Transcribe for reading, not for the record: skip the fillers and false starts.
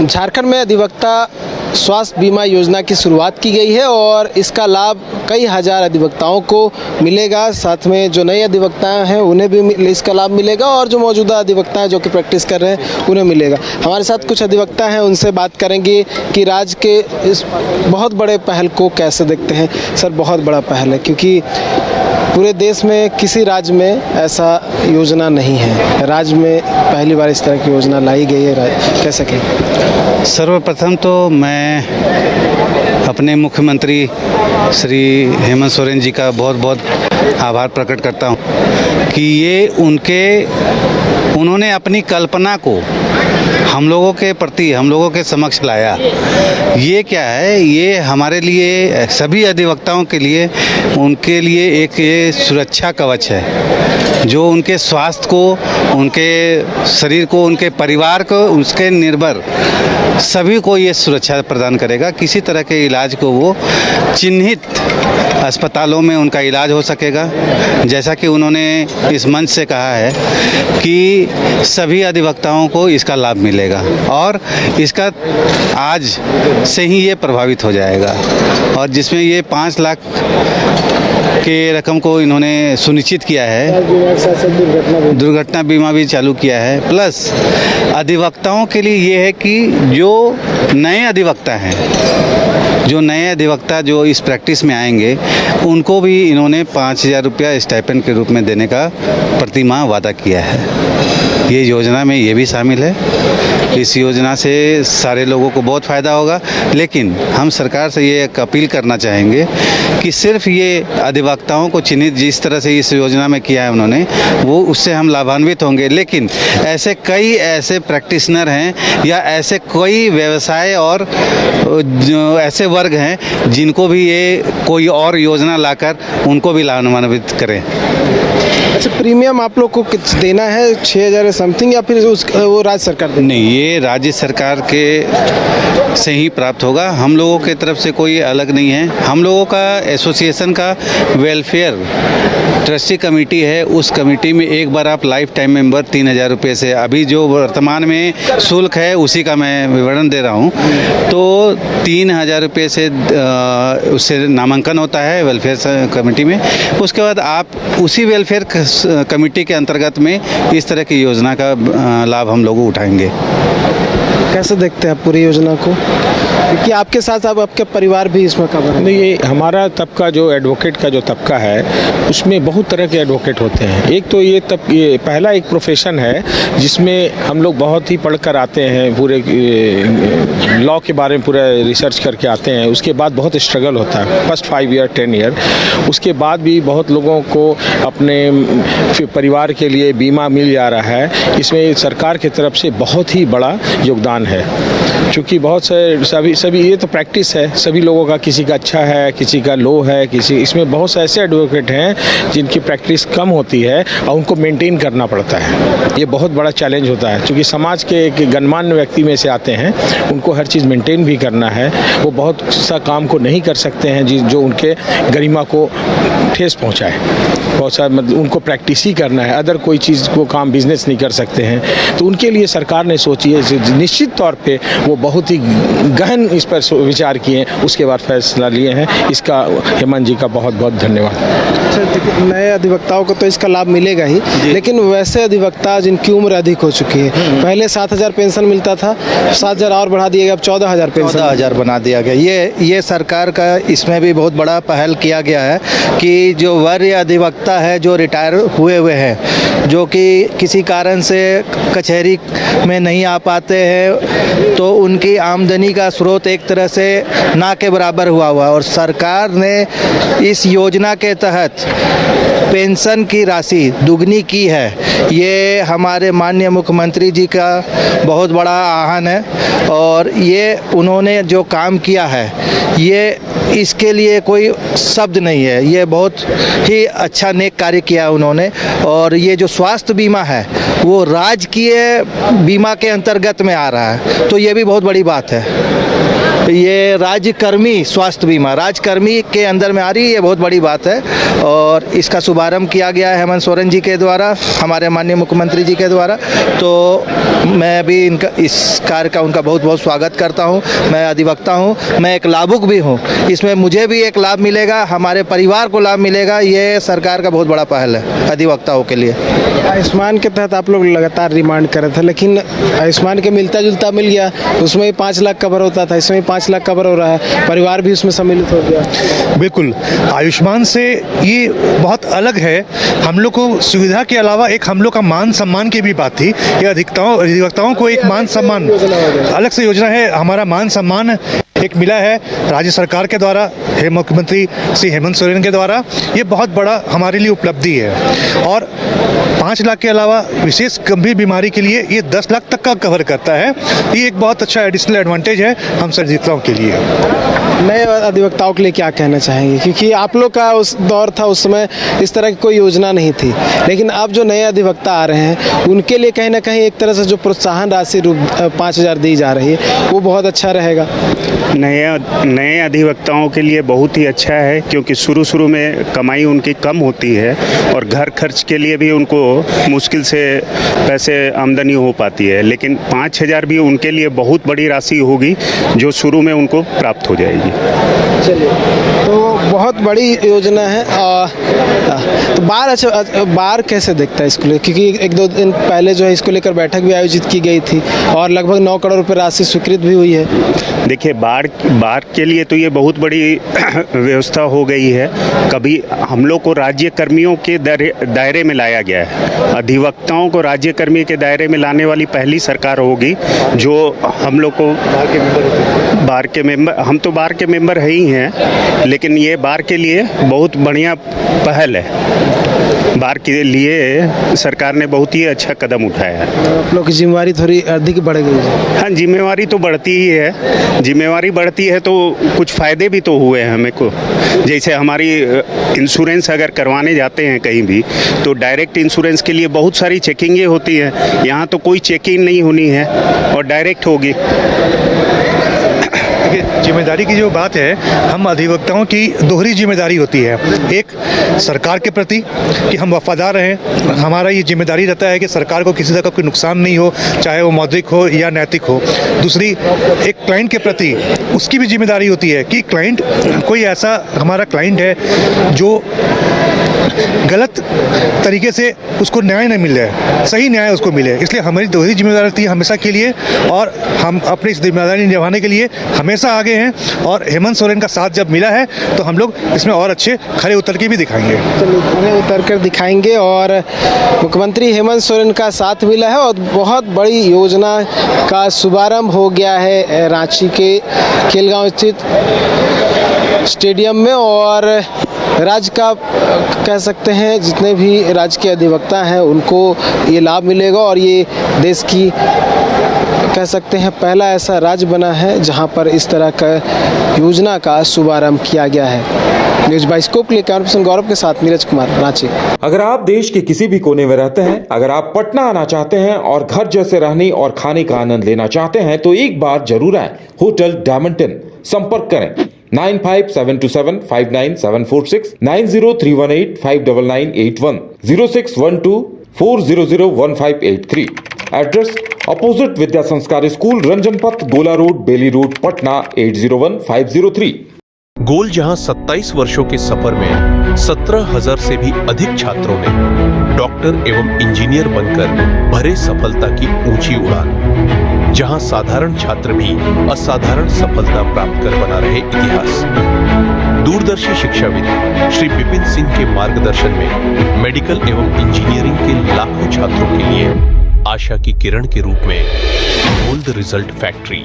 झारखंड में अधिवक्ता स्वास्थ्य बीमा योजना की शुरुआत की गई है और इसका लाभ कई हज़ार अधिवक्ताओं को मिलेगा। साथ में जो नए अधिवक्ता हैं उन्हें भी इसका लाभ मिलेगा और जो मौजूदा अधिवक्ता हैं जो कि प्रैक्टिस कर रहे हैं उन्हें मिलेगा। हमारे साथ कुछ अधिवक्ता हैं, उनसे बात करेंगे कि राज्य के इस बहुत बड़े पहल को कैसे देखते हैं। सर, बहुत बड़ा पहल है क्योंकि पूरे देश में किसी राज्य में ऐसा योजना नहीं है। राज्य में पहली बार इस तरह की योजना लाई गई है, कैसे कहें? सर्वप्रथम तो मैं अपने मुख्यमंत्री श्री हेमंत सोरेन जी का बहुत बहुत आभार प्रकट करता हूं कि ये उन्होंने अपनी कल्पना को हम लोगों के प्रति, हम लोगों के समक्ष लाया। ये क्या है, ये हमारे लिए, सभी अधिवक्ताओं के लिए, उनके लिए एक ये सुरक्षा कवच है जो उनके स्वास्थ्य को, उनके शरीर को, उनके परिवार को, उसके निर्भर सभी को ये सुरक्षा प्रदान करेगा। किसी तरह के इलाज को वो चिन्हित अस्पतालों में उनका इलाज हो सकेगा। जैसा कि उन्होंने इस मंच से कहा है कि सभी अधिवक्ताओं को इसका लाभ मिलेगा और इसका आज से ही ये प्रभावित हो जाएगा और जिसमें ये 5 लाख के रकम को इन्होंने सुनिश्चित किया है। दुर्घटना बीमा भी चालू किया है। प्लस अधिवक्ताओं के लिए ये है कि जो नए अधिवक्ता जो इस प्रैक्टिस में आएंगे उनको भी इन्होंने 5,000 रुपया स्टाइपेंड के रूप में देने का प्रति माह वादा किया है। ये योजना में ये भी शामिल है। इस योजना से सारे लोगों को बहुत फ़ायदा होगा, लेकिन हम सरकार से ये एक अपील करना चाहेंगे कि सिर्फ ये अधिवक्ताओं को चिन्हित जिस तरह से इस योजना में किया है उन्होंने, वो उससे हम लाभान्वित होंगे। लेकिन ऐसे कई ऐसे प्रैक्टिशनर हैं या ऐसे कोई व्यवसाय और ऐसे वर्ग हैं जिनको भी ये कोई और योजना लाकर उनको भी लाभान्वित करें। अच्छा, प्रीमियम आप लोग को कितना देना है? 6,000 समथिंग या फिर वो राज्य सरकार? नहीं, ये राज्य सरकार के से ही प्राप्त होगा। हम लोगों के तरफ से कोई अलग नहीं है। हम लोगों का एसोसिएशन का वेलफेयर ट्रस्टी कमेटी है, उस कमेटी में एक बार आप लाइफ टाइम मेंबर 3,000 रुपये से, अभी जो वर्तमान में शुल्क है उसी का मैं विवरण दे रहा हूँ, तो 3,000 रुपये से उससे नामांकन होता है वेलफेयर कमेटी में। उसके बाद आप उसी वेलफेयर कमेटी के अंतर्गत में इस तरह की योजना का लाभ हम लोग उठाएंगे। कैसे देखते हैं पूरी योजना को, क्योंकि आपके साथ अब आपके परिवार भी इसमें कवर है? नहीं, ये हमारा तबका जो एडवोकेट का जो तबका है उसमें बहुत तरह के एडवोकेट होते हैं। एक तो ये पहला एक प्रोफेशन है जिसमें हम लोग बहुत ही पढ़ कर आते हैं, पूरे लॉ के बारे में पूरा रिसर्च करके आते हैं। उसके बाद बहुत स्ट्रगल होता है, फर्स्ट 5 ईयर 10 ईयर। उसके बाद भी बहुत लोगों को अपने परिवार के लिए बीमा मिल जा रहा है। इसमें सरकार की तरफ से बहुत ही बड़ा योगदान है, क्योंकि बहुत से सभी ये तो प्रैक्टिस है सभी लोगों का, किसी का अच्छा है, किसी का लो है, इसमें बहुत से ऐसे एडवोकेट हैं जिनकी प्रैक्टिस कम होती है और उनको मेंटेन करना पड़ता है। ये बहुत बड़ा चैलेंज होता है, क्योंकि समाज के एक गणमान्य व्यक्ति में से आते हैं, उनको हर चीज़ मेंटेन भी करना है। वो बहुत सा काम को नहीं कर सकते हैं जो उनके गरिमा को ठेस पहुँचाए। बहुत सा मतलब उनको प्रैक्टिस ही करना है, अदर कोई चीज़ को काम बिजनेस नहीं कर सकते हैं। तो उनके लिए सरकार ने सोची है, निश्चित तौर पे वो बहुत ही गहन इस पर विचार किए, उसके बाद फैसला लिए हैं। इसका हेमंत जी का बहुत बहुत धन्यवाद। अच्छा, नए अधिवक्ताओं को तो इसका लाभ मिलेगा ही, लेकिन वैसे अधिवक्ता जिनकी उम्र अधिक हो चुकी है, पहले 7,000 पेंशन मिलता था, 7,000 और बढ़ा दिया गया, अब 14,000 पेंशन 14,000 बना दिया गया। ये सरकार का इसमें भी बहुत बड़ा पहल किया गया है कि जो वरीय अधिवक्ता है, जो रिटायर हुए हैं, जो कि किसी कारण से कचहरी में नहीं आ पाते हैं, तो उनकी आमदनी का स्रोत एक तरह से ना के बराबर हुआ और सरकार ने इस योजना के तहत पेंशन की राशि दुगनी की है। ये हमारे माननीय मुख्यमंत्री जी का बहुत बड़ा आह्वान है और ये उन्होंने जो काम किया है, ये इसके लिए कोई शब्द नहीं है। ये बहुत ही अच्छा नेक कार्य किया उन्होंने। और ये जो स्वास्थ्य बीमा है वो राजकीय बीमा के अंतर्गत में आ रहा है, तो ये भी बहुत बड़ी बात है। ये राज्यकर्मी स्वास्थ्य बीमा राज्यकर्मी के अंदर में आ रही है, ये बहुत बड़ी बात है। और इसका शुभारंभ किया गया है हेमंत सोरेन जी के द्वारा, हमारे माननीय मुख्यमंत्री जी के द्वारा। तो मैं भी इनका इस कार्य का उनका बहुत बहुत स्वागत करता हूँ। मैं अधिवक्ता हूँ, मैं एक लाभुक भी हूँ, इसमें मुझे भी एक लाभ मिलेगा, हमारे परिवार को लाभ मिलेगा। ये सरकार का बहुत बड़ा पहल है अधिवक्ताओं के लिए। आयुष्मान के तहत आप लोग लगातार डिमांड कर रहे थे, लेकिन आयुष्मान के मिलता जुलता मिल गया, उसमें 5 लाख कवर होता था, इसमें 5 लाख कवर हो रहा है, परिवार भी उसमें सम्मिलित हो गया। बिल्कुल, आयुष्मान से ये बहुत अलग है। हम लोग को सुविधा के अलावा एक हम लोग का मान सम्मान की भी बात थी। ये अधिवक्ताओं को एक मान सम्मान अलग से योजना है, हमारा मान सम्मान एक मिला है राज्य सरकार के द्वारा, मुख्यमंत्री श्री हेमंत सोरेन के द्वारा। ये बहुत बड़ा हमारे लिए उपलब्धि है। और 5 लाख के अलावा विशेष गंभीर बीमारी के लिए ये 10 लाख तक का कवर करता है। ये एक बहुत अच्छा एडिशनल एडवांटेज है हम अधिवक्ताओं के लिए। नए अधिवक्ताओं के लिए क्या कहना चाहेंगे, क्योंकि आप लोग का उस दौर था, उस समय इस तरह की कोई योजना नहीं थी, लेकिन अब जो नए अधिवक्ता आ रहे हैं उनके लिए कहीं ना कहीं एक तरह से जो प्रोत्साहन राशि 5,000 दी जा रही है वो बहुत अच्छा रहेगा। नए अधिवक्ताओं के लिए बहुत ही अच्छा है, क्योंकि शुरू में कमाई उनकी कम होती है और घर खर्च के लिए भी उनको मुश्किल से पैसे आमदनी हो पाती है, लेकिन 5,000 भी उनके लिए बहुत बड़ी राशि होगी जो शुरू में उनको प्राप्त हो जाएगी। चलिए, तो बहुत बड़ी योजना है। तो बार कैसे देखता है इसको लेकर, क्योंकि 1-2 दिन पहले जो है इसको लेकर बैठक भी आयोजित की गई थी और लगभग 9 करोड़ रुपए राशि स्वीकृत भी हुई है। देखिए, बार के लिए तो ये बहुत बड़ी व्यवस्था हो गई है। कभी हम लोग को राज्य कर्मियों के दायरे में लाया गया है, अधिवक्ताओं को राज्य कर्मी के दायरे में लाने वाली पहली सरकार होगी जो हम लोग को बार के मेंबर, हम तो बार के मेंबर है ही हैं, लेकिन ये बार के लिए बहुत बढ़िया पहल है। बार के लिए सरकार ने बहुत ही अच्छा कदम उठाया है। आप लोग की जिम्मेवारी थोड़ी अधिक बढ़ गई है। हाँ, जिम्मेवारी तो बढ़ती ही है। जिम्मेवारी बढ़ती है तो कुछ फ़ायदे भी तो हुए हैं हमें को। जैसे हमारी इंश्योरेंस अगर करवाने जाते हैं कहीं भी, तो डायरेक्ट इंश्योरेंस के लिए बहुत सारी चेकिंगें होती हैं। यहाँ तो कोई चेकिंग नहीं होनी है और डायरेक्ट होगी। जिम्मेदारी की जो बात है, हम अधिवक्ताओं की दोहरी जिम्मेदारी होती है। एक सरकार के प्रति कि हम वफादार रहें, हमारा ये जिम्मेदारी रहता है कि सरकार को किसी तरह का कोई नुकसान नहीं हो, चाहे वो मौद्रिक हो या नैतिक हो। दूसरी, एक क्लाइंट के प्रति उसकी भी जिम्मेदारी होती है कि क्लाइंट, कोई ऐसा हमारा क्लाइंट है जो गलत तरीके से उसको न्याय नहीं मिल रहा है, सही न्याय उसको मिले। इसलिए हमारी दोहरी जिम्मेदारी थी हमेशा के लिए, और हम अपनी इस जिम्मेदारी निभाने के लिए हमेशा आगे हैं। और हेमंत सोरेन का साथ जब मिला है तो हम लोग इसमें और अच्छे खड़े उतर के भी दिखाएंगे। खड़े उतर कर दिखाएंगे। और मुख्यमंत्री हेमंत सोरेन का साथ मिला है और बहुत बड़ी योजना का शुभारंभ हो गया है रांची के खेलगांव स्थित स्टेडियम में। और राज्य का कह सकते हैं जितने भी राज्य के अधिवक्ता हैं उनको ये लाभ मिलेगा, और ये देश की कह सकते हैं पहला ऐसा राज्य बना है जहां पर इस तरह का योजना का शुभारंभ किया गया है। न्यूज़ बाइस्कोप के लिए कैमरा पर्सन गौरव के साथ नीरज कुमार, रांची। अगर आप देश के किसी भी कोने में रहते हैं, अगर आप पटना आना चाहते हैं और घर जैसे रहने और खाने का आनंद लेना चाहते हैं तो एक बार जरूर आए होटल डायमंटन। संपर्क करें 9572759746, 9031859981, 0612400158 एड्रेस अपोजिट विद्या संस्कार स्कूल, रंजन पथ, गोला रोड, बेली रोड, पटना 801503। गोल जहां 27 वर्षों के सफर में 17,000 से भी अधिक छात्रों ने डॉक्टर एवं इंजीनियर बनकर भरे सफलता की ऊंची उड़ान, जहां साधारण छात्र भी असाधारण सफलता प्राप्त कर बना रहे इतिहास। दूरदर्शी शिक्षाविद श्री विपिन सिंह के मार्गदर्शन में मेडिकल एवं इंजीनियरिंग के लाखों छात्रों के लिए आशा की किरण के रूप में गोल्ड रिजल्ट फैक्ट्री